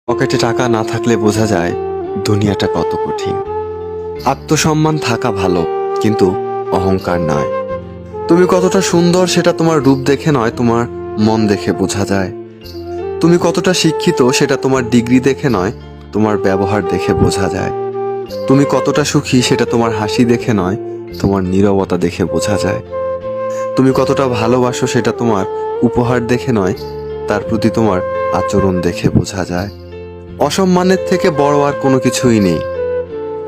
পকেটে টাকা না থাকলে বোঝা যায় দুনিয়াটা কত কঠিন। আত্মসম্মান থাকা ভালো, কিন্তু অহংকার নয়। তুমি কতটা সুন্দর সেটা তোমার রূপ দেখে নয়, তোমার মন দেখে বোঝা যায়। তুমি কতটা শিক্ষিত সেটা তোমার ডিগ্রি দেখে নয়, তোমার ব্যবহার দেখে বোঝা যায়। তুমি কতটা সুখী সেটা তোমার হাসি দেখে নয়, তোমার নীরবতা দেখে বোঝা যায়। তুমি কতটা ভালোবাসো সেটা তোমার উপহার দেখে নয়, তার প্রতি তোমার আচরণ দেখে বোঝা যায়। অসম্মানের থেকে বড় আর কোনো কিছুই নেই।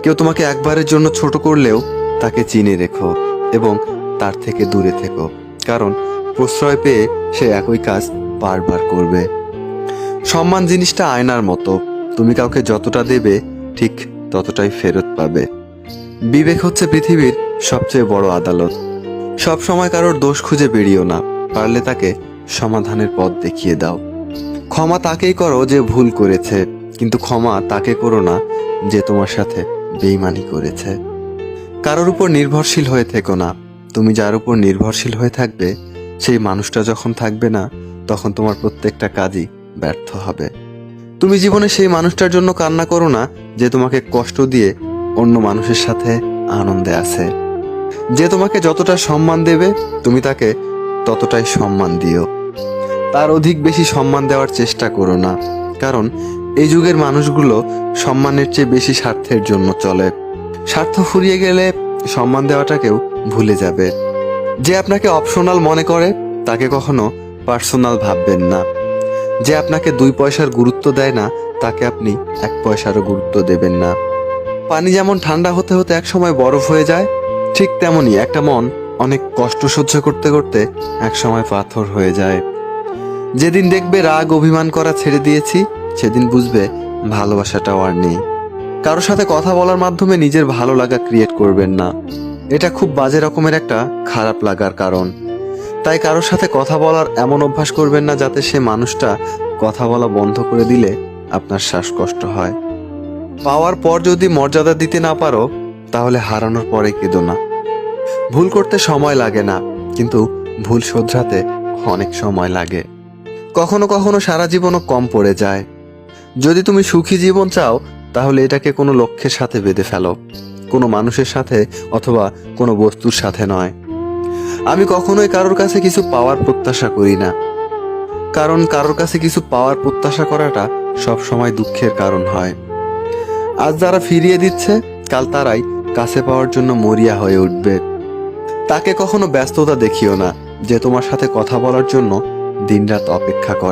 কেউ তোমাকে একবারের জন্য ছোট করলেও তাকে চিনে রেখো এবং তার থেকে দূরে থেকো, কারণ প্রশ্রয় পেয়ে সে একই কাজ বারবার করবে। সম্মান জিনিসটা আয়নার মতো, তুমি কাউকে যতটা দেবে ঠিক ততটাই ফেরত পাবে। বিবেক হচ্ছে পৃথিবীর সবচেয়ে বড় আদালত। সব সময় কারোর দোষ খুঁজে বেরিও না, পারলে তাকে সমাধানের পথ দেখিয়ে দাও। ক্ষমা তাকেই করো যে ভুল করেছে, কিন্তু ক্ষমা তাকে করো না যে তোমার সাথে বেইমানি করেছে। কারোর উপর নির্ভরশীল হয়ে থেকো না। তুমি যার উপর নির্ভরশীল হয়ে থাকবে, সেই মানুষটা যখন থাকবে না, তখন তোমার প্রত্যেকটা কাজই ব্যর্থ হবে। তুমি জীবনে সেই মানুষটার জন্য কান্না করো না যে তোমাকে কষ্ট দিয়ে অন্য মানুষের সাথে আনন্দে আছে। যে তোমাকে যতটা সম্মান দেবে, তুমি তাকে ততটাই সম্মান দিও। তার অধিক বেশি সম্মান দেওয়ার চেষ্টা করো না, কারণ এই যুগের মানুষগুলো সম্মানের চেয়ে বেশি স্বার্থের জন্য চলে। স্বার্থ ফুরিয়ে গেলে সম্মান দেওয়াটাকেও ভুলে যাবে। যে আপনাকে অপশনাল মনে করে তাকে কখনো পার্সোনাল ভাববেন না। যে আপনাকে 2 পয়সার গুরুত্ব দেয় না, তাকে আপনি 1 পয়সারও গুরুত্ব দেবেন না। পানি যেমন ঠান্ডা হতে হতে একসময় বরফ হয়ে যায়, ঠিক তেমনি একটা মন অনেক কষ্ট সহ্য করতে করতে একসময় পাথর হয়ে যায়। যেদিন দেখবে রাগ অভিমান করা ছেড়ে দিয়েছি, সেদিন বুঝবে ভালোবাসাটাও আর নেই। কারোর সাথে কথা বলার মাধ্যমে নিজের ভালো লাগা ক্রিয়েট করবেন না। এটা খুব বাজে রকমের একটা খারাপ লাগার কারণ। তাই কারোর সাথে কথা বলার এমন অভ্যাস করবেন না যাতে সে মানুষটা কথা বলা বন্ধ করে দিলে আপনার শ্বাসকষ্ট হয়। পাওয়ার পর যদি মর্যাদা দিতে না পারো, তাহলে হারানোর পরে কেঁদো না। ভুল করতে সময় লাগে না, কিন্তু ভুল শোধরাতে অনেক সময় লাগে। কখনো কখনো সারা জীবনও কম পড়ে যায়। যদি তুমি সুখী জীবন চাও, তাহলে এটাকে কোনো লক্ষ্যের সাথে বেঁধে ফেলো, কোনো মানুষের সাথে অথবা কোনো বস্তুর সাথে নয়। আমি কখনোই কারোর কাছে কিছু পাওয়ার প্রত্যাশা করি না, কারণ কারোর কাছে কিছু পাওয়ার প্রত্যাশা করাটা সব সময় দুঃখের কারণ হয়। আজ যারা ফিরিয়ে দিচ্ছে, কাল তারাই কাছে পাওয়ার জন্য মরিয়া হয়ে উঠবে। তাকে কখনো ব্যস্ততা দেখিও না যে তোমার সাথে কথা বলার জন্য দিনরাত অপেক্ষা করে।